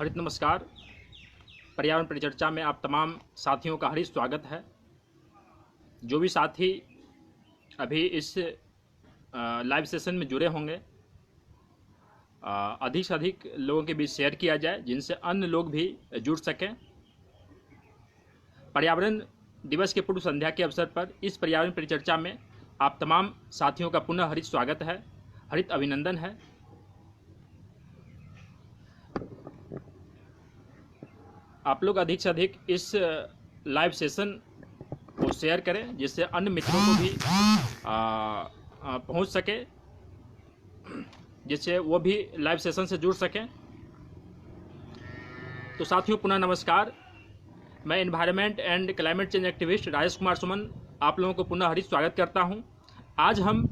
हरित नमस्कार। पर्यावरण परिचर्चा में आप तमाम साथियों का हार्दिक स्वागत है। जो भी साथी अभी इस लाइव सेशन में जुड़े होंगे, अधिक से अधिक लोगों के बीच शेयर किया जाए जिनसे अन्य लोग भी जुड़ सकें। पर्यावरण दिवस के पूर्व संध्या के अवसर पर इस पर्यावरण परिचर्चा में आप तमाम साथियों का पुनः हरित स्वागत है, हरित अभिनंदन है। आप लोग अधिक से अधिक इस लाइव सेशन को शेयर करें जिससे अन्य मित्रों को भी पहुंच सके, जिससे वो भी लाइव सेशन से जुड़ सकें। तो साथियों पुनः नमस्कार। मैं environment and climate change activist Rajesh Kumar Suman आप लोगों को पुनः हरित स्वागत करता हूं। आज हम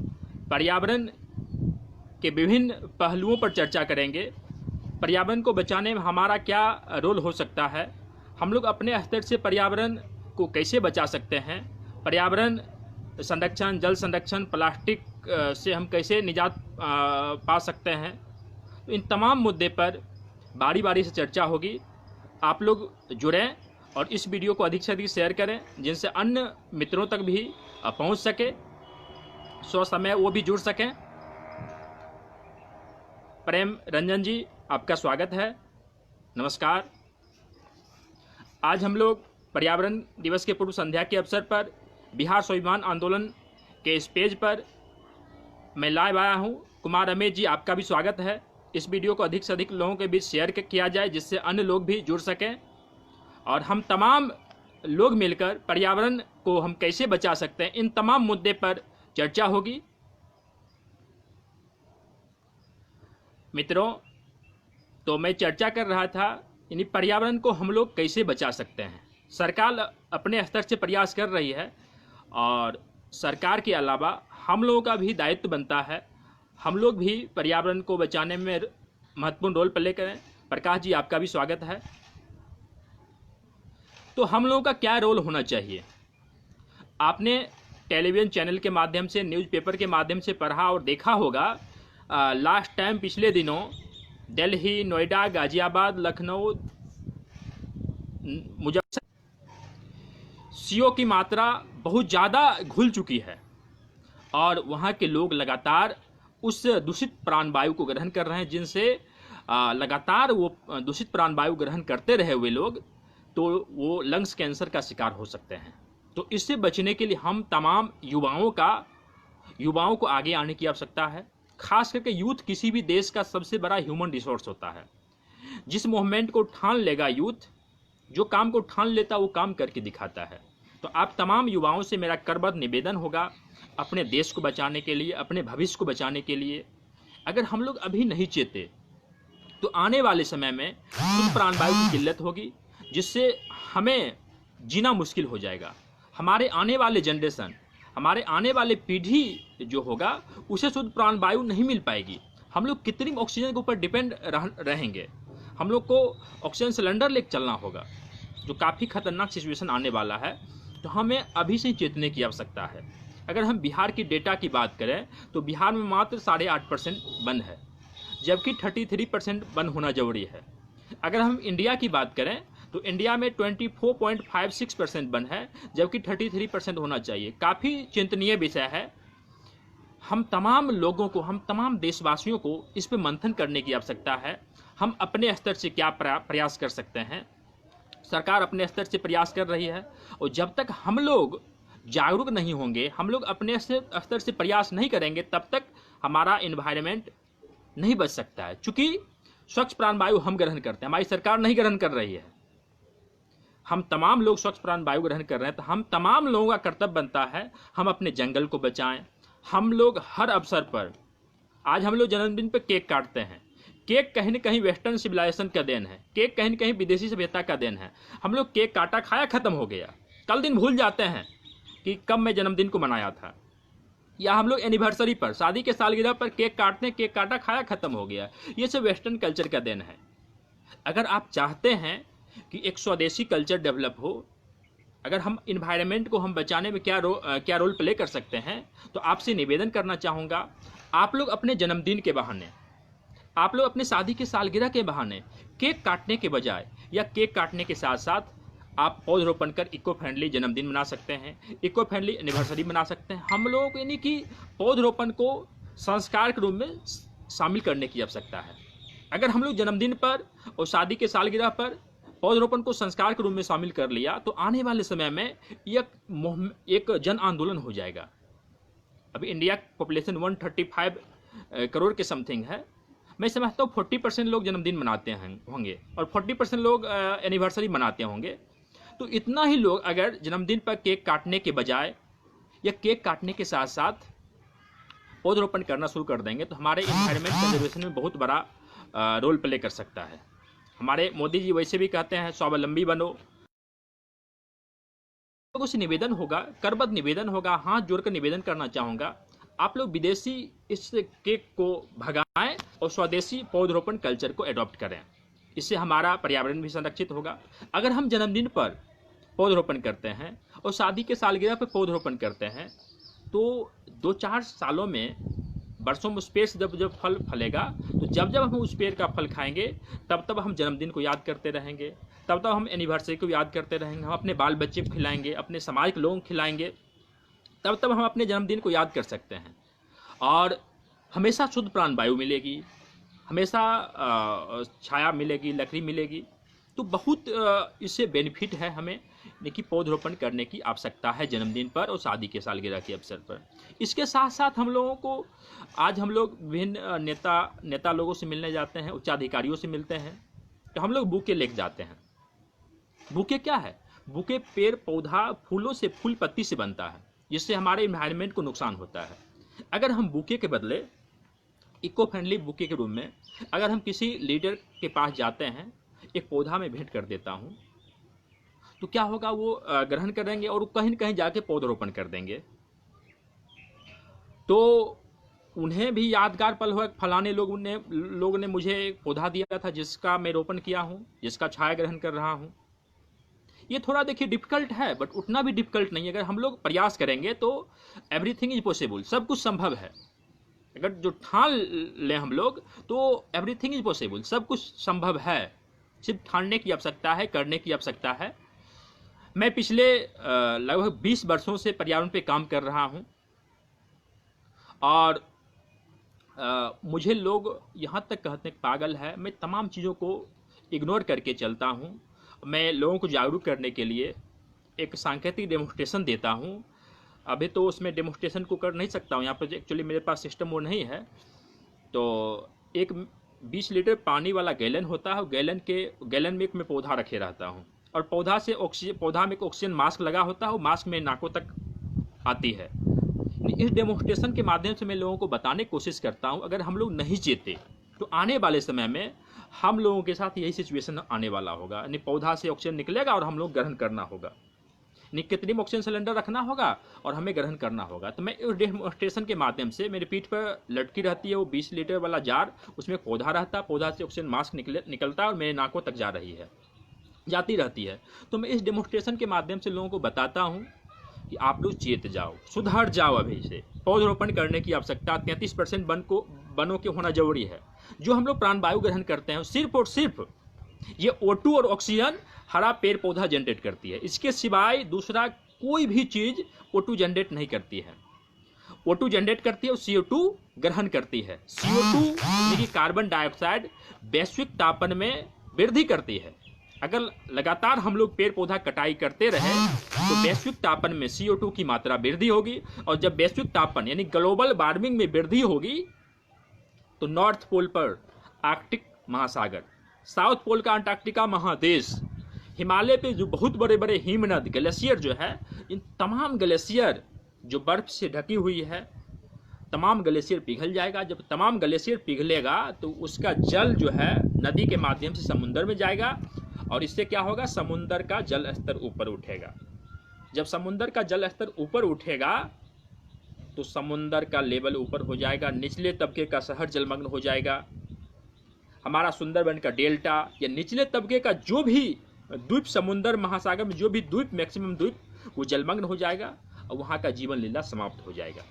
पर्यावरण के विभिन्न पहलुओं पर चर्चा करेंगे। पर्यावरण को बचाने में हमारा क्या रोल हो सकता है, हम लोग अपने स्तर से पर्यावरण को कैसे बचा सकते हैं, पर्यावरण संरक्षण, जल संरक्षण, प्लास्टिक से हम कैसे निजात पा सकते हैं। तो इन तमाम मुद्दे पर बारी बारी से चर्चा होगी। आप लोग जुड़ें और इस वीडियो को अधिक से अधिक शेयर करें जिनसे अन्य मित्रों तक भी पहुंच सके, समय वो भी जुड़ सकें। प्रेम रंजन जी, आपका स्वागत है, नमस्कार। आज हम लोग पर्यावरण दिवस के पूर्व संध्या के अवसर पर बिहार स्वाभिमान आंदोलन के इस पेज पर मैं लाइव आया हूं। कुमार रमेश जी, आपका भी स्वागत है। इस वीडियो को अधिक से अधिक लोगों के बीच शेयर किया जाए जिससे अन्य लोग भी जुड़ सकें और हम तमाम लोग मिलकर पर्यावरण को हम कैसे बचा सकते हैं, इन तमाम मुद्दे पर चर्चा होगी। मित्रों, तो मैं चर्चा कर रहा था यानी पर्यावरण को हम लोग कैसे बचा सकते हैं। सरकार अपने स्तर से प्रयास कर रही है और सरकार के अलावा हम लोगों का भी दायित्व बनता है, हम लोग भी पर्यावरण को बचाने में महत्वपूर्ण रोल प्ले करें। प्रकाश जी, आपका भी स्वागत है। तो हम लोगों का क्या रोल होना चाहिए? आपने टेलीविज़न चैनल के माध्यम से, न्यूज़पेपर के माध्यम से पढ़ा और देखा होगा, लास्ट टाइम पिछले दिनों दिल्ली, नोएडा, गाजियाबाद, लखनऊ, मुजफ्फरनगर सीओ की मात्रा बहुत ज़्यादा घुल चुकी है और वहाँ के लोग लगातार उस दूषित प्राणवायु को ग्रहण कर रहे हैं, जिनसे लगातार वो दूषित प्राणवायु ग्रहण करते रहे हुए लोग तो वो लंग्स कैंसर का शिकार हो सकते हैं। तो इससे बचने के लिए हम तमाम युवाओं को आगे आने की आवश्यकता है। खास करके यूथ किसी भी देश का सबसे बड़ा ह्यूमन रिसोर्स होता है। जिस मूवमेंट को ठान लेगा यूथ, जो काम को ठान लेता वो काम करके दिखाता है। तो आप तमाम युवाओं से मेरा करबद्ध निवेदन होगा, अपने देश को बचाने के लिए, अपने भविष्य को बचाने के लिए अगर हम लोग अभी नहीं चेते तो आने वाले समय में शुद्ध प्राणवायु की किल्लत होगी, जिससे हमें जीना मुश्किल हो जाएगा। हमारे आने वाले जनरेशन, हमारे आने वाले पीढ़ी जो होगा उसे शुद्ध प्राणवायु नहीं मिल पाएगी। हम लोग कृत्रिम ऑक्सीजन के ऊपर डिपेंड रहेंगे। हम लोग को ऑक्सीजन सिलेंडर लेकर चलना होगा, जो काफ़ी खतरनाक सिचुएशन आने वाला है। तो हमें अभी से चेतने की आवश्यकता है। अगर हम बिहार की डेटा की बात करें तो बिहार में मात्र 8.5% वन है, जबकि 33% वन होना जरूरी है। अगर हम इंडिया की बात करें तो इंडिया में 24.56% वन है, जबकि 33% होना चाहिए। काफ़ी चिंतनीय विषय है। हम तमाम लोगों को, हम तमाम देशवासियों को इस पर मंथन करने की आवश्यकता है। हम अपने स्तर से क्या प्रयास कर सकते हैं। सरकार अपने स्तर से प्रयास कर रही है और जब तक हम लोग जागरूक नहीं होंगे, हम लोग अपने स्तर से प्रयास नहीं करेंगे, तब तक हमारा एनवायरनमेंट नहीं बच सकता है। चूँकि स्वच्छ प्राणवायु हम ग्रहण करते हैं, हमारी सरकार नहीं ग्रहण कर रही है। हम तमाम लोग स्वच्छ प्राणवायु ग्रहण कर रहे हैं, तो हम तमाम लोगों का कर्तव्य बनता है हम अपने जंगल को बचाएं। हम लोग हर अवसर पर, आज हम लोग जन्मदिन पर केक काटते हैं। केक कहीं न कहीं वेस्टर्न सिविलाइजेशन का देन है, केक कहीं न कहीं विदेशी सभ्यता का देन है। हम लोग केक काटा, खाया, खत्म हो गया। कल दिन भूल जाते हैं कि कब मैं जन्मदिन को मनाया था। या हम लोग एनिवर्सरी पर, शादी के सालगिरह पर केक काटते हैं, केक काटा, खाया, खत्म हो गया। ये सब वेस्टर्न कल्चर का देन है। अगर आप चाहते हैं कि एक स्वदेशी कल्चर डेवलप हो, अगर हम इन्वायरमेंट को हम बचाने में क्या रोल प्ले कर सकते हैं, तो आपसे निवेदन करना चाहूँगा, आप लोग अपने जन्मदिन के बहाने, आप लोग अपने शादी की सालगिरह के बहाने केक काटने के बजाय या केक काटने के साथ साथ आप पौधरोपण कर इको फ्रेंडली जन्मदिन मना सकते हैं, इको फ्रेंडली एनिवर्सरी मना सकते हैं। हम लोगों को यानी कि पौधरोपण को संस्कार के रूप में शामिल करने की आवश्यकता है। अगर हम लोग जन्मदिन पर और शादी के सालगिरह पर पौधरोपण को संस्कार के रूप में शामिल कर लिया तो आने वाले समय में एक जन आंदोलन हो जाएगा। अभी इंडिया की पॉपुलेशन 135 करोड़ के समथिंग है। मैं समझता हूँ 40% लोग जन्मदिन मनाते होंगे और 40% लोग एनिवर्सरी मनाते होंगे। तो इतना ही लोग अगर जन्मदिन पर केक काटने के बजाय या केक काटने के साथ साथ पौधरोपण करना शुरू कर देंगे तो हमारे एनवायरनमेंट कंजर्वेशन में बहुत बड़ा रोल प्ले कर सकता है। हमारे मोदी जी वैसे भी कहते हैं स्वावलंबी बनो। लोगों से निवेदन होगा, करबद्ध निवेदन होगा, हाथ जोड़कर निवेदन करना चाहूँगा, आप लोग विदेशी इस केक को भगाएं और स्वदेशी पौधरोपण कल्चर को एडॉप्ट करें। इससे हमारा पर्यावरण भी संरक्षित होगा। अगर हम जन्मदिन पर पौधरोपण करते हैं और शादी के सालगिरह पर पौधरोपण करते हैं तो 2-4 सालों में, वर्षों में उस पेड़ से जब फल फलेगा तो जब हम उस पेड़ का फल खाएंगे तब हम जन्मदिन को याद करते रहेंगे, तब हम एनिवर्सरी को याद करते रहेंगे, हम अपने बाल बच्चे को खिलाएंगे, अपने समाज के लोगों को खिलाएंगे, तब हम अपने जन्मदिन को याद कर सकते हैं। और हमेशा शुद्ध प्राणवायु मिलेगी, हमेशा छाया मिलेगी, लकड़ी मिलेगी। तो बहुत इससे बेनिफिट है हमें, लेकिन पौधरोपण करने की आवश्यकता है जन्मदिन पर और शादी के सालगिरह के अवसर पर। इसके साथ साथ हम लोगों को आज हम लोग विभिन्न नेता लोगों से मिलने जाते हैं, उच्चाधिकारियों से मिलते हैं, तो हम लोग बुके लेके जाते हैं। बुके क्या है? बुके पेड़ पौधा फूलों से, फूल पत्ती से बनता है, जिससे हमारे एनवायरनमेंट को नुकसान होता है। अगर हम बुके के बदले इको फ्रेंडली बुके के रूप में अगर हम किसी लीडर के पास जाते हैं, एक पौधा में भेंट कर देता हूँ, तो क्या होगा, वो ग्रहण करेंगे और कहीं न कहीं जाके पौधरोपण कर देंगे। तो उन्हें भी यादगार पल हुआ, फलाने लोग ने मुझे एक पौधा दिया था जिसका मैं रोपण किया हूँ, जिसका छाया ग्रहण कर रहा हूँ। ये थोड़ा देखिए डिफिकल्ट है, बट उतना भी डिफिकल्ट नहीं है। अगर हम लोग प्रयास करेंगे तो एवरीथिंग इज पॉसिबल, सब कुछ संभव है। अगर जो ठान लें हम लोग तो एवरीथिंग इज पॉसिबल, सब कुछ संभव है। सिर्फ ठानने की आवश्यकता है, करने की आवश्यकता है। मैं पिछले लगभग 20 वर्षों से पर्यावरण पे काम कर रहा हूँ और मुझे लोग यहाँ तक कहते हैं पागल है। मैं तमाम चीज़ों को इग्नोर करके चलता हूँ। मैं लोगों को जागरूक करने के लिए एक सांकेतिक डेमोन्स्ट्रेशन देता हूँ। अभी तो उसमें डेमोन्स्ट्रेशन को कर नहीं सकता हूँ, यहाँ पर एक्चुअली मेरे पास सिस्टम वो नहीं है। तो एक 20 लीटर पानी वाला गैलन होता है, गैलन में एक मैं पौधा रखे रहता हूँ और पौधा में एक ऑक्सीजन मास्क लगा होता है, वो मास्क में नाकों तक आती है। इस डेमोन्स्ट्रेशन के माध्यम से मैं लोगों को बताने की कोशिश करता हूँ, अगर हम लोग नहीं चेते तो आने वाले समय में हम लोगों के साथ यही सिचुएशन आने वाला होगा। यानी पौधा से ऑक्सीजन निकलेगा और हम लोग ग्रहण करना होगा, यानी कृत्रिम ऑक्सीजन सिलेंडर रखना होगा और हमें ग्रहण करना होगा। तो मैं इस डेमोन्स्ट्रेशन के माध्यम से, मेरे पीठ पर लटकी रहती है वो 20 लीटर वाला जार, उसमें पौधा रहता है, पौधा से ऑक्सीजन मास्क निकलता है और मेरे नाकों तक जाती रहती है। तो मैं इस डेमोन्स्ट्रेशन के माध्यम से लोगों को बताता हूँ कि आप लोग चेत जाओ, सुधर जाओ। अभी से पौधरोपण करने की आवश्यकता, 33% वनों के होना जरूरी है। जो हम लोग प्राणवायु ग्रहण करते हैं सिर्फ और सिर्फ ये O2 और ऑक्सीजन हरा पेड़ पौधा जनरेट करती है। इसके सिवाय दूसरा कोई भी चीज O2 जनरेट नहीं करती है। O2 जनरेट करती है और CO2 ग्रहण करती है। CO2 यानी कार्बन डाइऑक्साइड वैश्विक तापन में वृद्धि करती है। अगर लगातार हम लोग पेड़ पौधा कटाई करते रहे तो वैश्विक तापन में CO2 की मात्रा वृद्धि होगी, और जब वैश्विक तापन यानी ग्लोबल वार्मिंग में वृद्धि होगी तो नॉर्थ पोल पर आर्कटिक महासागर, साउथ पोल का अंटार्कटिका महादेश, हिमालय पे जो बहुत बड़े बड़े हिमनद ग्लेशियर जो है, इन तमाम ग्लेशियर जो बर्फ से ढकी हुई है, तमाम ग्लेशियर पिघल जाएगा। जब तमाम ग्लेशियर पिघलेगा तो उसका जल जो है नदी के माध्यम से समुद्र में जाएगा और इससे क्या होगा, समुद्र का जल स्तर ऊपर उठेगा। जब समुद्र का जल स्तर ऊपर उठेगा तो समुद्र का लेवल ऊपर हो जाएगा, निचले तबके का शहर जलमग्न हो जाएगा। हमारा सुंदरबन का डेल्टा या निचले तबके का जो भी द्वीप, समुद्र महासागर में जो भी द्वीप, मैक्सिमम द्वीप, वो जलमग्न हो जाएगा और वहाँ का जीवन लीला समाप्त हो जाएगा।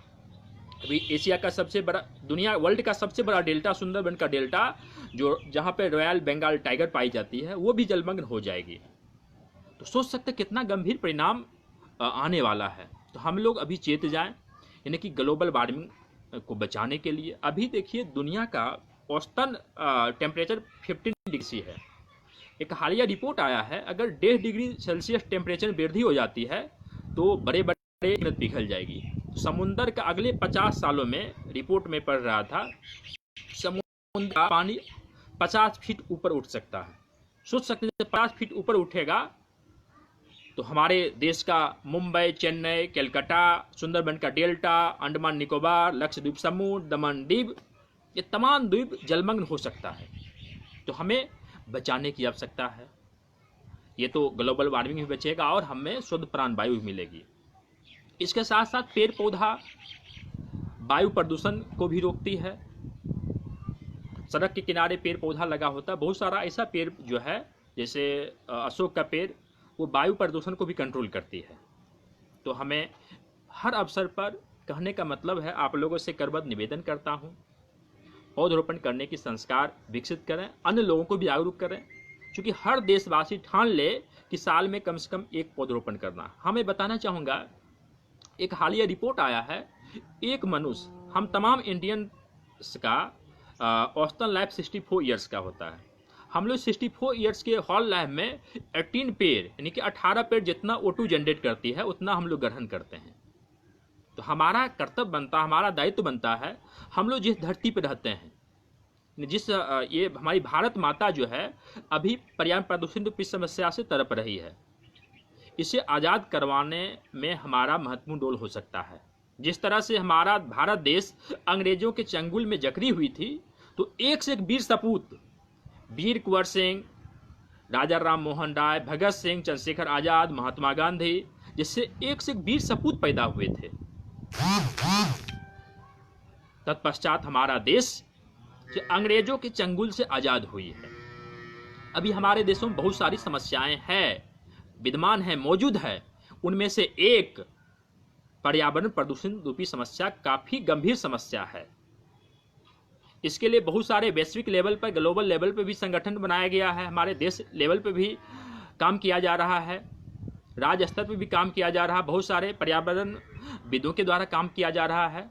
अभी एशिया का सबसे बड़ा, दुनिया वर्ल्ड का सबसे बड़ा डेल्टा, सुंदरबन का डेल्टा, जो जहाँ पे रॉयल बंगाल टाइगर पाई जाती है, वो भी जलमग्न हो जाएगी। तो सोच सकते कितना गंभीर परिणाम आने वाला है। तो हम लोग अभी चेत जाएं, यानी कि ग्लोबल वार्मिंग को बचाने के लिए। अभी देखिए दुनिया का औसतन टेम्परेचर 15 डिग्री है। एक हालिया रिपोर्ट आया है, अगर 1.5 डिग्री सेल्सियस टेम्परेचर वृद्धि हो जाती है तो बड़े बड़े पिघल जाएगी। समुंदर का अगले 50 सालों में, रिपोर्ट में पढ़ रहा था, समुद्र का पानी 50 फीट ऊपर उठ सकता है। सोच सकते हैं 50 फीट ऊपर उठेगा तो हमारे देश का मुंबई, चेन्नई, कलकत्ता, सुंदरबन का डेल्टा, अंडमान निकोबार, लक्षद्वीप समूह, दमन द्वीप, ये तमाम द्वीप जलमग्न हो सकता है। तो हमें बचाने की आवश्यकता है। ये तो ग्लोबल वार्मिंग भी बचेगा और हमें शुद्ध प्राण वायु भी मिलेगी। इसके साथ साथ पेड़ पौधा वायु प्रदूषण को भी रोकती है। सड़क के किनारे पेड़ पौधा लगा होता है, बहुत सारा ऐसा पेड़ जो है, जैसे अशोक का पेड़, वो वायु प्रदूषण को भी कंट्रोल करती है। तो हमें हर अवसर पर, कहने का मतलब है, आप लोगों से करबद्ध निवेदन करता हूँ, पौधरोपण करने की संस्कार विकसित करें, अन्य लोगों को भी जागरूक करें, क्योंकि हर देशवासी ठान ले कि साल में कम से कम एक पौधरोपण करना। हमें बताना चाहूँगा, एक हालिया रिपोर्ट आया है, एक मनुष्य, हम तमाम इंडियंस का औसतन लाइफ 64 ईयर्स का होता है। हम लोग 64 ईयर्स के हॉल लाइफ में 18 पेड़, यानी कि 18 पेड़ जितना O2 जनरेट करती है उतना हम लोग ग्रहण करते हैं। तो हमारा कर्तव्य बनता है, हमारा दायित्व बनता है, हम लोग जिस धरती पर रहते हैं, जिस ये हमारी भारत माता जो है अभी पर्यावरण प्रदूषण की समस्या से तड़प रही है, इसे आज़ाद करवाने में हमारा महत्वपूर्ण रोल हो सकता है। जिस तरह से हमारा भारत देश अंग्रेजों के चंगुल में जकड़ी हुई थी, तो एक से एक वीर सपूत, वीर कुंवर सिंह, राजा राम मोहन राय, भगत सिंह, चंद्रशेखर आजाद, महात्मा गांधी, जिससे एक से एक वीर सपूत पैदा हुए थे। तत्पश्चात हमारा देश जो अंग्रेजों के चंगुल से आजाद हुई है। अभी हमारे देशों में बहुत सारी समस्याएं हैं, विद्यमान है, मौजूद है। उनमें से एक पर्यावरण प्रदूषण रूपी समस्या काफी गंभीर समस्या है। इसके लिए बहुत सारे वैश्विक लेवल पर, ग्लोबल लेवल पर भी संगठन बनाया गया है। हमारे देश लेवल पर भी काम किया जा रहा है, राज्य स्तर पर भी काम किया जा रहा है, बहुत सारे पर्यावरण विदों के द्वारा काम किया जा रहा है।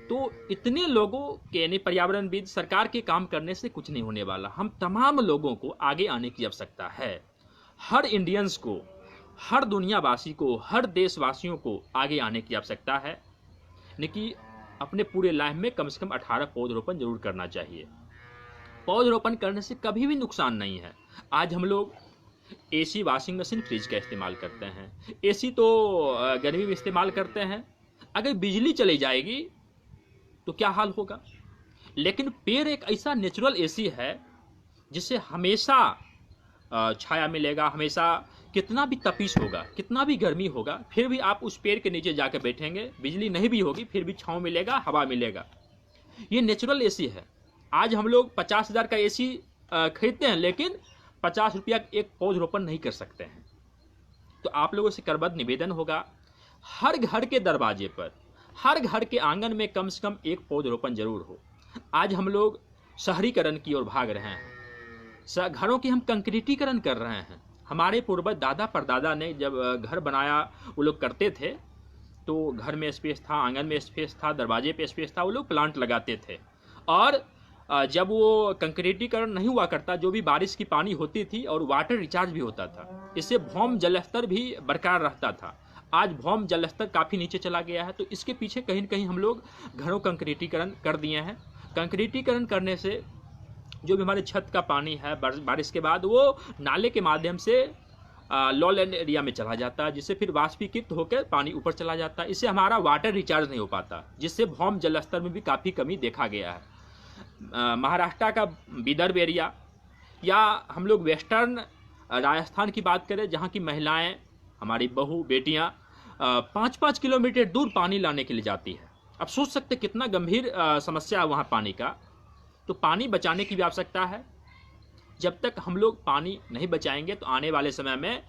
तो इतने लोगों के, यानी पर्यावरणविद, सरकार के काम करने से कुछ नहीं होने वाला। हम तमाम लोगों को आगे आने की आवश्यकता है। हर इंडियंस को, हर दुनियावासी को, हर देशवासियों को आगे आने की आवश्यकता है। यानी कि अपने पूरे लाइफ में कम से कम 18 पौधरोपण जरूर करना चाहिए। पौधरोपण करने से कभी भी नुकसान नहीं है। आज हम लोग एसी, वॉशिंग मशीन, फ्रिज का इस्तेमाल करते हैं। एसी तो गर्मी में इस्तेमाल करते हैं, अगर बिजली चली जाएगी तो क्या हाल होगा। लेकिन पेड़ एक ऐसा नेचुरल एसी है जिससे हमेशा छाया मिलेगा, हमेशा कितना भी तपिश होगा, कितना भी गर्मी होगा, फिर भी आप उस पेड़ के नीचे जाकर बैठेंगे, बिजली नहीं भी होगी फिर भी छांव मिलेगा, हवा मिलेगा। ये नेचुरल एसी है। आज हम लोग 50,000 का एसी खरीदते हैं, लेकिन 50 रुपया एक पौधरोपण नहीं कर सकते हैं। तो आप लोगों से करबद्ध निवेदन होगा, हर घर के दरवाजे पर, हर घर के आंगन में कम से कम एक पौधरोपण जरूर हो। आज हम लोग शहरीकरण की ओर भाग रहे हैं, घरों की हम कंक्रीटीकरण कर रहे हैं। हमारे पूर्वज दादा परदादा ने जब घर बनाया, वो लोग करते थे तो घर में स्पेस था, आंगन में स्पेस था, दरवाजे पे स्पेस था, वो लोग प्लांट लगाते थे। और जब वो कंक्रीटीकरण नहीं हुआ करता, जो भी बारिश की पानी होती थी और वाटर रिचार्ज भी होता था, इससे भौम जलस्तर भी बरकरार रहता था। आज भौम जलस्तर काफ़ी नीचे चला गया है। तो इसके पीछे कहीं न कहीं हम लोग घरों कंक्रीटीकरण कर दिए हैं। कंक्रीटीकरण करने से जो भी हमारे छत का पानी है बारिश के बाद, वो नाले के माध्यम से लॉलैंड एरिया में चला जाता है, जिससे फिर वाष्पीकृत होकर पानी ऊपर चला जाता है। इससे हमारा वाटर रिचार्ज नहीं हो पाता, जिससे भौम जलस्तर में भी काफ़ी कमी देखा गया है। महाराष्ट्र का विदर्भ एरिया, या हम लोग वेस्टर्न राजस्थान की बात करें, जहाँ की महिलाएं, हमारी बहू बेटियाँ 5-5 किलोमीटर दूर पानी लाने के लिए जाती है। अब सोच सकते कितना गंभीर समस्या है वहाँ पानी का। तो पानी बचाने की भी आवश्यकता है। जब तक हम लोग पानी नहीं बचाएंगे तो आने वाले समय में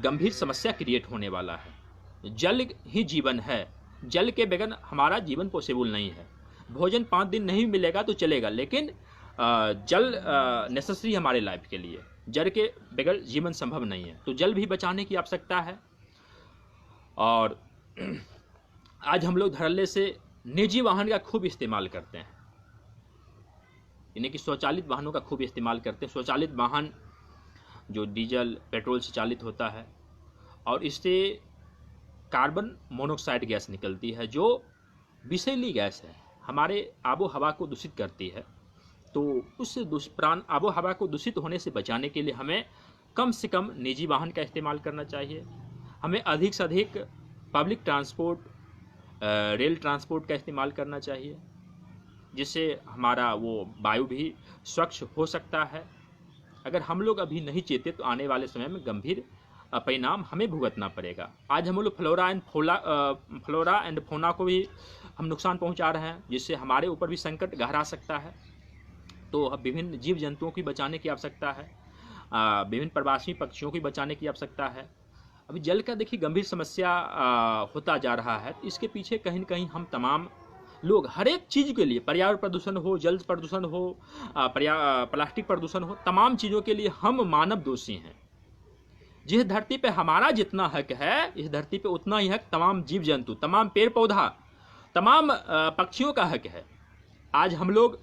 गंभीर समस्या क्रिएट होने वाला है। जल ही जीवन है, जल के बगैर हमारा जीवन पॉसिबल नहीं है। भोजन 5 दिन नहीं मिलेगा तो चलेगा, लेकिन जल नेसेसरी हमारे लाइफ के लिए। जल के बगैर जीवन संभव नहीं है, तो जल भी बचाने की आवश्यकता है। और आज हम लोग धड़ल्ले से निजी वाहन का खूब इस्तेमाल करते हैं, यानी कि स्वचालित वाहनों का खूब इस्तेमाल करते हैं। स्वचालित वाहन जो डीजल पेट्रोल से चालित होता है, और इससे कार्बन मोनोऑक्साइड गैस निकलती है जो विषैली गैस है, हमारे आबो हवा को दूषित करती है। तो उस आबो हवा को दूषित होने से बचाने के लिए हमें कम से कम निजी वाहन का इस्तेमाल करना चाहिए। हमें अधिक से अधिक पब्लिक ट्रांसपोर्ट, रेल ट्रांसपोर्ट का इस्तेमाल करना चाहिए, जिससे हमारा वो वायु भी स्वच्छ हो सकता है। अगर हम लोग अभी नहीं चेते तो आने वाले समय में गंभीर परिणाम हमें भुगतना पड़ेगा। आज हम लोग फ्लोरा एंड फौना को भी हम नुकसान पहुंचा रहे हैं, जिससे हमारे ऊपर भी संकट गहरा सकता है। तो विभिन्न जीव जंतुओं की बचाने की आवश्यकता है, विभिन्न प्रवासी पक्षियों की बचाने की आवश्यकता है। अभी जल का देखिए गंभीर समस्या होता जा रहा है, तो इसके पीछे कहीं न कहीं हम तमाम लोग हर एक चीज़ के लिए, पर्यावरण प्रदूषण हो, जल प्रदूषण हो, प्लास्टिक प्रदूषण हो, तमाम चीज़ों के लिए हम मानव दोषी हैं। जिस धरती पे हमारा जितना हक है, इस धरती पे उतना ही हक तमाम जीव जंतु, तमाम पेड़ पौधा, तमाम पक्षियों का हक है। आज हम लोग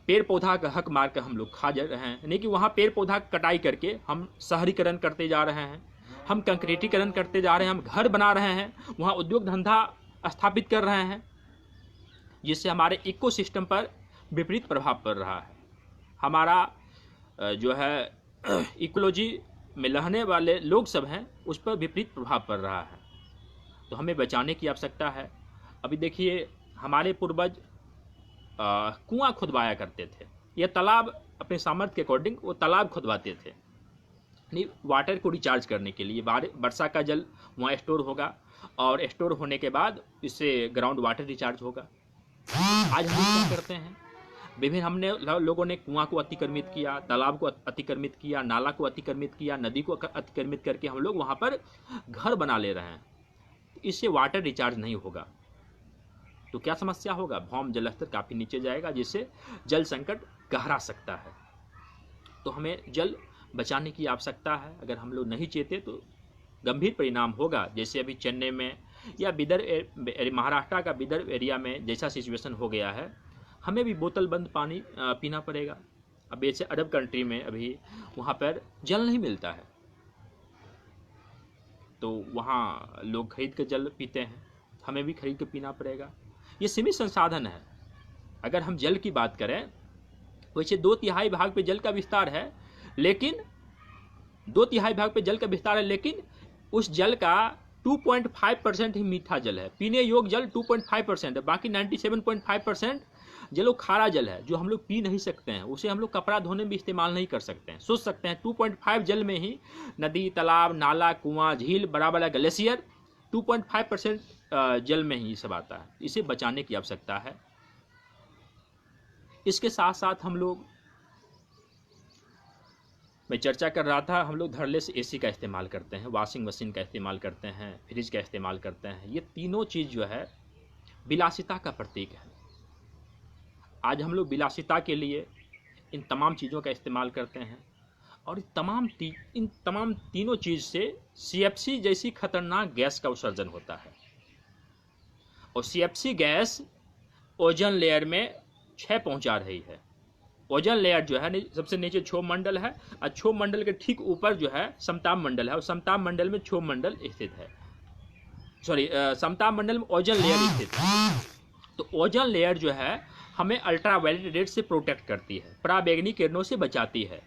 पेड़ पौधा का हक मार कर हम लोग खा जा रहे हैं, यानी कि वहाँ पेड़ पौधा कटाई करके हम शहरीकरण करते जा रहे हैं, हम कंक्रीटीकरण करते जा रहे हैं, हम घर बना रहे हैं, वहाँ उद्योग धंधा स्थापित कर रहे हैं, जिससे हमारे इकोसिस्टम पर विपरीत प्रभाव पड़ रहा है। हमारा जो है इकोलॉजी में रहने वाले लोग सब हैं, उस पर विपरीत प्रभाव पड़ रहा है। तो हमें बचाने की आवश्यकता है। अभी देखिए हमारे पूर्वज कुआं खुदवाया करते थे, या तालाब, अपने सामर्थ्य के अकॉर्डिंग वो तालाब खुदवाते थे, यानी वाटर को रिचार्ज करने के लिए। वर्षा का जल वहाँ स्टोर होगा, और स्टोर होने के बाद इससे ग्राउंड वाटर रिचार्ज होगा। आज हम क्या करते हैं, विभिन्न हमने लोगों ने कुआं को अतिक्रमित किया, तालाब को अतिक्रमित किया, नाला को अतिक्रमित किया, नदी को अतिक्रमित करके हम लोग वहाँ पर घर बना ले रहे हैं। इससे वाटर रिचार्ज नहीं होगा तो क्या समस्या होगा, भौम जल स्तर काफ़ी नीचे जाएगा, जिससे जल संकट गहरा सकता है। तो हमें जल बचाने की आवश्यकता है। अगर हम लोग नहीं चेते तो गंभीर परिणाम होगा, जैसे अभी चेन्नई में या महाराष्ट्र का विदर्भ एरिया में जैसा सिचुएशन हो गया है, हमें भी बोतल बंद पानी पीना पड़ेगा। अब ऐसे अरब कंट्री में अभी वहाँ पर जल नहीं मिलता है, तो वहाँ लोग खरीद कर जल पीते हैं, हमें भी खरीद कर पीना पड़ेगा। ये सीमित संसाधन है। अगर हम जल की बात करें, वैसे 2/3 भाग पे जल का विस्तार है, लेकिन 2/3 भाग पे जल का विस्तार है, लेकिन उस जल का 2.5% ही मीठा जल है। पीने योग्य जल 2.5% है, बाकी 97.5% जल वो खारा जल है, जो हम लोग पी नहीं सकते हैं। उसे हम लोग कपड़ा धोने में भी इस्तेमाल नहीं कर सकते हैं। सोच सकते हैं 2.5 जल में ही नदी, तालाब, नाला, कुआं, झील, बड़ा बड़ा ग्लेशियर, 2.5% जल में ही सब आता है। इसे बचाने की आवश्यकता है। इसके साथ साथ हम लोग, मैं चर्चा कर रहा था, हम लोग धड़ल्ले से एसी का इस्तेमाल करते हैं, वॉशिंग मशीन का इस्तेमाल करते हैं, फ्रिज का इस्तेमाल करते हैं। ये तीनों चीज़ जो है विलासिता का प्रतीक है। आज हम लोग विलासिता के लिए इन तमाम चीज़ों का इस्तेमाल करते हैं, और इन तमाम तीनों चीज़ से CFC जैसी खतरनाक गैस का उत्सर्जन होता है। और CFC गैस ओजोन लेयर में क्षय पहुंचा रही है। ओजोन लेयर जो है सबसे नीचे क्षोभ मंडल है, और क्षोभ मंडल के ठीक ऊपर जो है समताप मंडल है, और समताप मंडल में क्षोभ मंडल स्थित है। समताप मंडल में ओजोन लेयर स्थित है। तो ओजोन लेयर जो है हमें अल्ट्रावायलेट रेड से प्रोटेक्ट करती है, पराबैंगनी किरणों से बचाती है।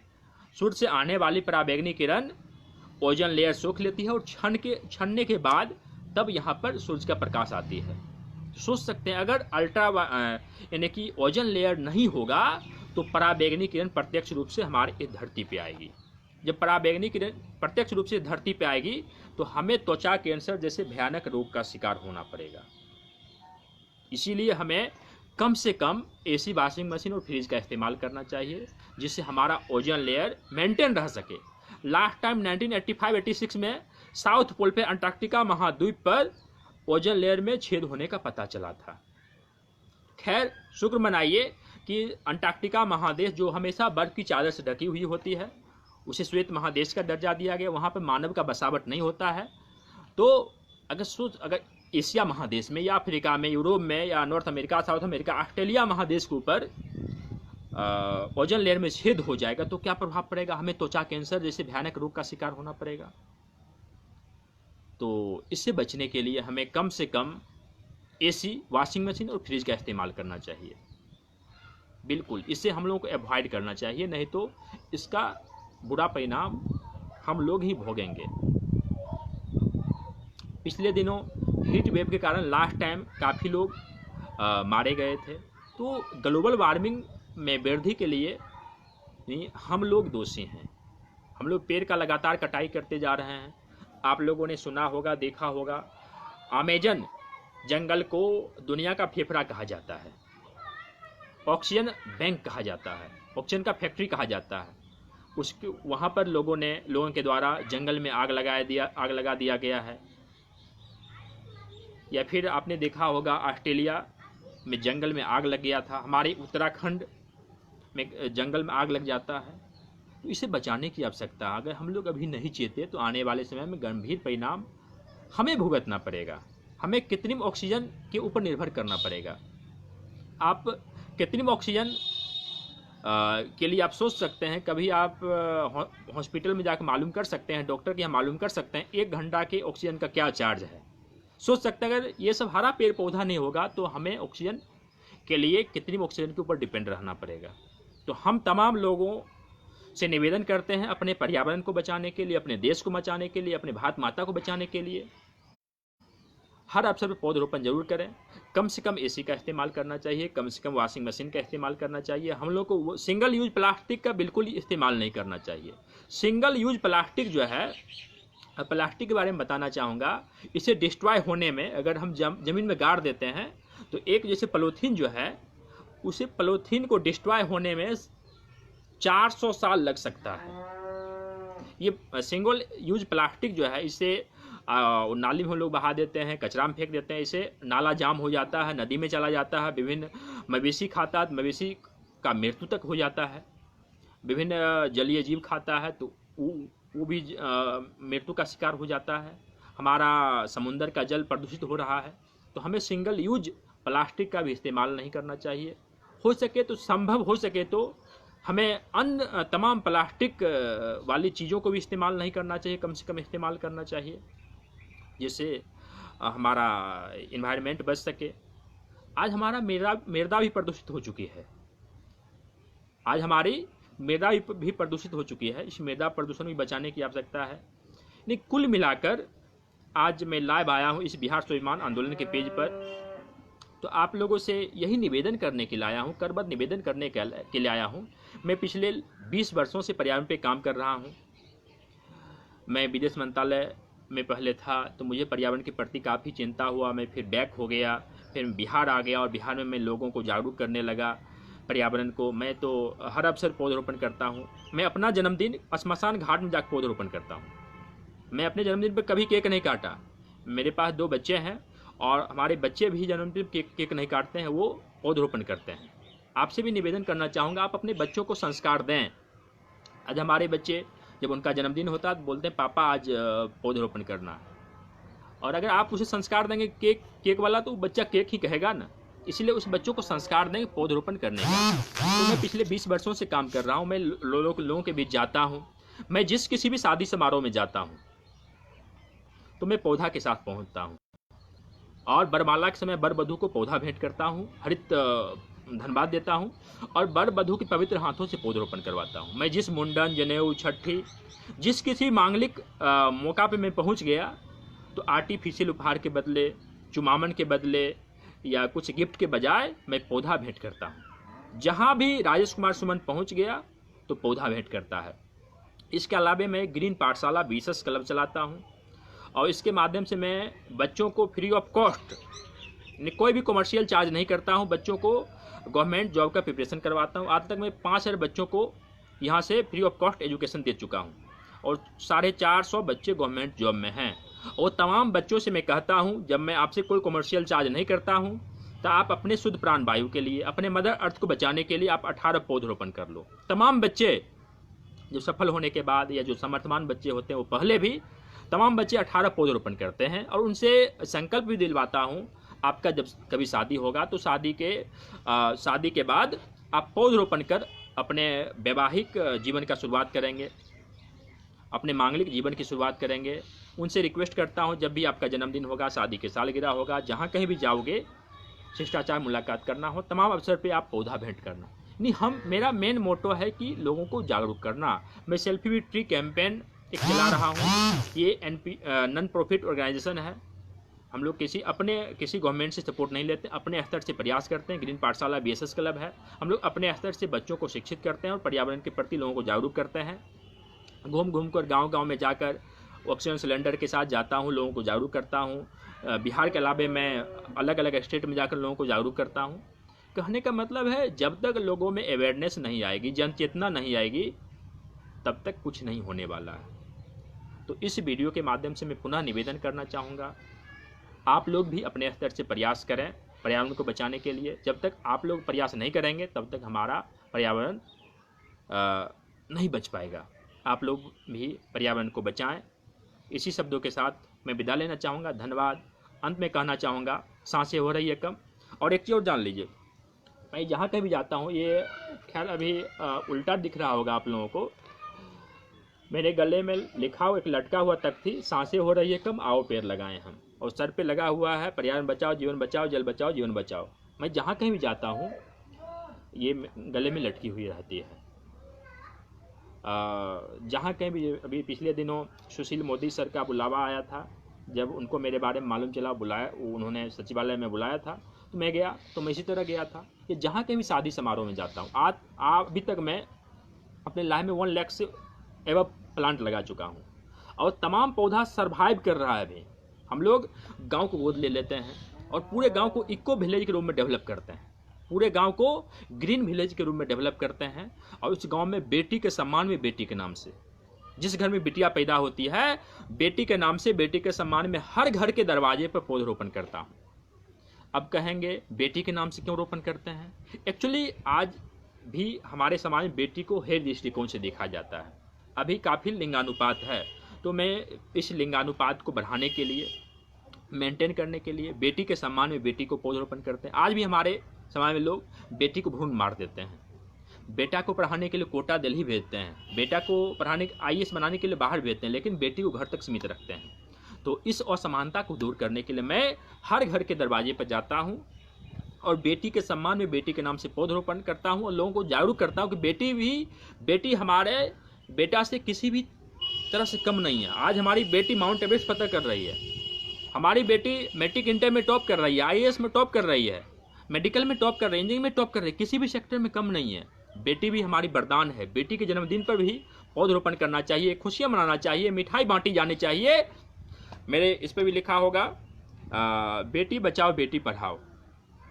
सूर्य से आने वाली पराबैंगनी किरण ओजोन लेयर सोख लेती है, और छनने के बाद तब यहाँ पर सूर्य का प्रकाश आती है। तो सोच सकते हैं अगर यानी कि ओजोन लेयर नहीं होगा तो पराबैंगनी किरण प्रत्यक्ष रूप से हमारे इस धरती पे आएगी। जब पराबैंगनी किरण प्रत्यक्ष रूप से धरती पे आएगी तो हमें त्वचा कैंसर जैसे भयानक रोग का शिकार होना पड़ेगा। इसीलिए हमें कम से कम AC, वॉशिंग मशीन और फ्रिज का इस्तेमाल करना चाहिए, जिससे हमारा ओजोन लेयर मेंटेन रह सके। लास्ट टाइम 1985-86 में साउथ पोल पे अंटार्कटिका महाद्वीप पर ओजोन लेयर में छेद होने का पता चला था। खैर, शुक्र मनाइए कि अंटार्कटिका महादेश जो हमेशा बर्फ की चादर से ढकी हुई होती है, उसे श्वेत महादेश का दर्जा दिया गया। वहाँ पर मानव का बसावट नहीं होता है। तो अगर एशिया महादेश में या अफ्रीका में, यूरोप में या north America, south America, Australia महादेश के ऊपर ओजोन लेयर में छेद हो जाएगा तो क्या प्रभाव पड़ेगा? हमें त्वचा कैंसर जैसे भयानक रोग का शिकार होना पड़ेगा। तो इससे बचने के लिए हमें कम से कम एसी, वॉशिंग मशीन और फ्रिज का इस्तेमाल करना चाहिए। बिल्कुल, इससे हम लोगों को अवॉइड करना चाहिए, नहीं तो इसका बुरा परिणाम हम लोग ही भोगेंगे। पिछले दिनों हीट वेव के कारण लास्ट टाइम काफ़ी लोग मारे गए थे। तो ग्लोबल वार्मिंग में वृद्धि के लिए हम लोग दोषी हैं। हम लोग पेड़ का लगातार कटाई करते जा रहे हैं। आप लोगों ने सुना होगा, देखा होगा, अमेजन जंगल को दुनिया का फेफड़ा कहा जाता है, ऑक्सीजन बैंक कहा जाता है, ऑक्सीजन का फैक्ट्री कहा जाता है। उसके वहाँ पर लोगों के द्वारा जंगल में आग लगा दिया गया है। या फिर आपने देखा होगा ऑस्ट्रेलिया में जंगल में आग लग गया था, हमारे उत्तराखंड में जंगल में आग लग जाता है। तो इसे बचाने की आवश्यकता, अगर हम लोग अभी नहीं चेते तो आने वाले समय में गंभीर परिणाम हमें भुगतना पड़ेगा। हमें कृत्रिम ऑक्सीजन के ऊपर निर्भर करना पड़ेगा। आप कृत्रिम ऑक्सीजन के लिए आप सोच सकते हैं, कभी आप हॉस्पिटल में जाकर मालूम कर सकते हैं, डॉक्टर के यहाँ मालूम कर सकते हैं 1 घंटा के ऑक्सीजन का क्या चार्ज है। सोच सकते हैं अगर ये सब हरा पेड़ पौधा नहीं होगा तो हमें ऑक्सीजन के लिए कृत्रिम ऑक्सीजन के ऊपर डिपेंड रहना पड़ेगा। तो हम तमाम लोगों से निवेदन करते हैं, अपने पर्यावरण को बचाने के लिए, अपने देश को बचाने के लिए, अपने भारत माता को बचाने के लिए हर अवसर पर पौधरोपण जरूर करें। कम से कम एसी का इस्तेमाल करना चाहिए, कम से कम वॉशिंग मशीन का इस्तेमाल करना चाहिए। हम लोग को सिंगल यूज प्लास्टिक का बिल्कुल इस्तेमाल नहीं करना चाहिए। सिंगल यूज प्लास्टिक जो है, प्लास्टिक के बारे में बताना चाहूँगा, इसे डिस्ट्रॉय होने में अगर हम ज़मीन में गाड़ देते हैं तो एक जैसे पॉलीथीन जो है, उसे पॉलीथीन को डिस्ट्रॉय होने में 400 साल लग सकता है। ये सिंगल यूज प्लास्टिक जो है, इसे नाली में हम लोग बहा देते हैं, कचरा में फेंक देते हैं, इसे नाला जाम हो जाता है, नदी में चला जाता है, विभिन्न मवेशी खाता है, मवेशी का मृत्यु तक हो जाता है, विभिन्न जलीय जीव खाता है तो वो भी मृत्यु का शिकार हो जाता है। हमारा समुद्र का जल प्रदूषित हो रहा है। तो हमें सिंगल यूज प्लास्टिक का भी इस्तेमाल नहीं करना चाहिए। हो सके तो, संभव हो सके तो हमें अन्य तमाम प्लास्टिक वाली चीज़ों को भी इस्तेमाल नहीं करना चाहिए, कम से कम इस्तेमाल करना चाहिए, जिससे हमारा इन्वायरमेंट बच सके। आज हमारा मृदा भी प्रदूषित हो चुकी है। आज हमारी मृदा भी प्रदूषित हो चुकी है। इस मृदा प्रदूषण भी बचाने की आवश्यकता है। नहीं, कुल मिलाकर आज मैं लाइव आया हूँ इस बिहार स्वाभिमान आंदोलन के पेज पर। तो आप लोगों से यही निवेदन करने के लिए आया हूँ, करबद्ध निवेदन करने के लिए आया हूँ। मैं पिछले 20 वर्षों से पर्यावरण पे काम कर रहा हूँ। मैं विदेश मंत्रालय में पहले था तो मुझे पर्यावरण के प्रति काफ़ी चिंता हुआ। मैं फिर बैक हो गया, फिर बिहार आ गया और बिहार में मैं लोगों को जागरूक करने लगा पर्यावरण को। मैं तो हर अवसर पौधरोपण करता हूँ। मैं अपना जन्मदिन श्मशान घाट में जाकर पौधरोपण करता हूँ। मैं अपने जन्मदिन पर कभी केक नहीं काटा। मेरे पास 2 बच्चे हैं और हमारे बच्चे भी जन्मदिन केक नहीं काटते हैं, वो पौधरोपण करते हैं। आपसे भी निवेदन करना चाहूँगा, आप अपने बच्चों को संस्कार दें। आज हमारे बच्चे जब उनका जन्मदिन होता है तो बोलते हैं पापा आज पौधरोपण करना है। और अगर आप उसे संस्कार देंगे केक वाला, तो वो बच्चा केक ही कहेगा ना। इसलिए उस बच्चों को संस्कार देंगे पौधरोपण करने का। तो मैं पिछले 20 वर्षों से काम कर रहा हूँ। मैं लोगों के बीच जाता हूँ। मैं जिस किसी भी शादी समारोह में जाता हूँ तो मैं पौधा के साथ पहुँचता हूँ और बरमाला के समय वर वधू को पौधा भेंट करता हूँ, हरित धन्यवाद देता हूँ और वर वधू के पवित्र हाथों से पौधरोपण करवाता हूँ। मैं जिस मुंडन, जनेऊ, छठी, जिस किसी मांगलिक मौका पे मैं पहुँच गया तो आर्टिफिशियल उपहार के बदले, चुमावन के बदले या कुछ गिफ्ट के बजाय मैं पौधा भेंट करता हूँ। जहाँ भी राजेश कुमार सुमन पहुँच गया तो पौधा भेंट करता है। इसके अलावा मैं ग्रीन पाठशाला बीसस क्लब चलाता हूँ और इसके माध्यम से मैं बच्चों को फ्री ऑफ कॉस्ट, कोई भी कमर्शियल चार्ज नहीं करता हूँ, बच्चों को गवर्नमेंट जॉब का प्रिपरेशन करवाता हूँ। आज तक मैं 5000 बच्चों को यहाँ से फ्री ऑफ कॉस्ट एजुकेशन दे चुका हूँ और 450 बच्चे गवर्नमेंट जॉब में हैं। और तमाम बच्चों से मैं कहता हूँ, जब मैं आपसे कोई कमर्शियल चार्ज नहीं करता हूँ, तो आप अपने शुद्ध प्राण वायु के लिए, अपने मदर अर्थ को बचाने के लिए आप 18 पौधरोपण कर लो। तमाम बच्चे जो सफल होने के बाद या जो समर्थवान बच्चे होते हैं वो पहले भी तमाम बच्चे 18 पौधरोपण करते हैं। और उनसे संकल्प भी दिलवाता हूँ, आपका जब कभी शादी होगा तो शादी के बाद आप पौधरोपण कर अपने वैवाहिक जीवन का शुरुआत करेंगे, अपने मांगलिक जीवन की शुरुआत करेंगे। उनसे रिक्वेस्ट करता हूँ, जब भी आपका जन्मदिन होगा, शादी की सालगिरह होगा, जहाँ कहीं भी जाओगे, शिष्टाचार मुलाकात करना हो, तमाम अवसर पे आप पौधा भेंट करना। नहीं, मेरा मेन मोटो है कि लोगों को जागरूक करना। मैं सेल्फी विद ट्री कैंपेन एक चला रहा हूँ। ये नॉन प्रॉफिट ऑर्गेनाइजेशन है। हम लोग किसी गवर्नमेंट से सपोर्ट नहीं लेते, अपने स्तर से प्रयास करते हैं। ग्रीन पाठशाला BSS क्लब है। हम लोग अपने स्तर से बच्चों को शिक्षित करते हैं और पर्यावरण के प्रति लोगों को जागरूक करते हैं। घूम घूम कर गाँव में जाकर ऑक्सीजन सिलेंडर के साथ जाता हूँ, लोगों को जागरूक करता हूँ। बिहार के अलावा मैं अलग अलग स्टेट में जाकर लोगों को जागरूक करता हूँ। कहने का मतलब है, जब तक लोगों में अवेयरनेस नहीं आएगी, जन चेतना नहीं आएगी, तब तक कुछ नहीं होने वाला है। तो इस वीडियो के माध्यम से मैं पुनः निवेदन करना चाहूँगा, आप लोग भी अपने स्तर से प्रयास करें पर्यावरण को बचाने के लिए। जब तक आप लोग प्रयास नहीं करेंगे, तब तक हमारा पर्यावरण नहीं बच पाएगा। आप लोग भी पर्यावरण को बचाएं। इसी शब्दों के साथ मैं विदा लेना चाहूँगा। धन्यवाद। अंत में कहना चाहूँगा, सांसें हो रही है कम। और एक चीज़ और जान लीजिए, मैं जहाँ कहीं भी जाता हूँ, ये ख्याल अभी उल्टा दिख रहा होगा आप लोगों को, मेरे गले में लिखा हुआ एक लटका हुआ तख्ती, सांसें हो रही है कम, आओ पेड़ लगाएं हम। और सर पे लगा हुआ है, पर्यावरण बचाओ, जीवन बचाओ, जल बचाओ, जीवन बचाओ। मैं जहाँ कहीं भी जाता हूँ, ये गले में लटकी हुई रहती है। जहाँ कहीं भी, अभी पिछले दिनों सुशील मोदी सर का बुलावा आया था, जब उनको मेरे बारे में मालूम चला, उन्होंने सचिवालय में बुलाया था, तो मैं गया। तो मैं इसी तरह गया था कि जहाँ कहीं भी शादी समारोह में जाता हूँ, अभी तक मैं अपने लाइफ में 1 लाख से एवं प्लांट लगा चुका हूँ। और तमाम पौधा सर्वाइव कर रहा है। अभी हम लोग गांव को गोद ले लेते हैं और पूरे गांव को इको विलेज के रूप में डेवलप करते हैं, पूरे गांव को ग्रीन विलेज के रूप में डेवलप करते हैं। और उस गांव में बेटी के सम्मान में, बेटी के नाम से, जिस घर में बिटिया पैदा होती है, बेटी के नाम से, बेटी के सम्मान में हर घर के दरवाजे पर पौधरोपण करता हूँ। अब कहेंगे, बेटी के नाम से क्यों रोपण करते हैं? एक्चुअली आज भी हमारे समाज में बेटी को हेय दृष्टिकोण से देखा जाता है। अभी काफ़ी लिंगानुपात है, तो मैं इस लिंगानुपात को बढ़ाने के लिए, मेंटेन करने के लिए, बेटी के सम्मान में बेटी को पौधरोपण करते हैं। आज भी हमारे समाज में लोग बेटी को भ्रूण मार देते हैं, बेटा को पढ़ाने के लिए कोटा दिल्ली भेजते हैं, बेटा को पढ़ाने IAS बनाने के लिए बाहर भेजते हैं, लेकिन बेटी को घर तक सीमित रखते हैं। तो इस असमानता को दूर करने के लिए मैं हर घर के दरवाजे पर जाता हूँ और बेटी के सम्मान में, बेटी के नाम से पौधरोपण करता हूँ और लोगों को जागरूक करता हूँ कि बेटी हमारे बेटा से किसी भी तरह से कम नहीं है। आज हमारी बेटी माउंट एवरेस्ट फतह कर रही है, हमारी बेटी मैट्रिक इंटर में टॉप कर रही है, IAS में टॉप कर रही है, मेडिकल में टॉप कर रही है, इंजीनियरिंग में टॉप कर रही है, किसी भी सेक्टर में कम नहीं है। बेटी भी हमारी वरदान है। बेटी के जन्मदिन पर भी पौधरोपण करना चाहिए, खुशियाँ मनाना चाहिए, मिठाई बांटी जानी चाहिए। मेरे इस पर भी लिखा होगा, बेटी बचाओ, बेटी पढ़ाओ,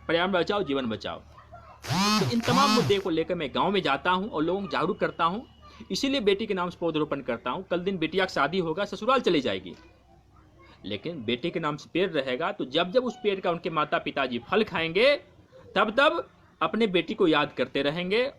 पर्यावरण बचाओ, जीवन बचाओ। तो इन तमाम मुद्दे को लेकर मैं गाँव में जाता हूँ और लोगों को जागरूक करता हूँ। इसीलिए बेटी के नाम से पौधरोपण करता हूँ। कल दिन बेटिया की शादी होगा, ससुराल चली जाएगी, लेकिन बेटे के नाम से पेड़ रहेगा, तो जब जब उस पेड़ का उनके माता पिताजी फल खाएंगे, तब तब अपने बेटी को याद करते रहेंगे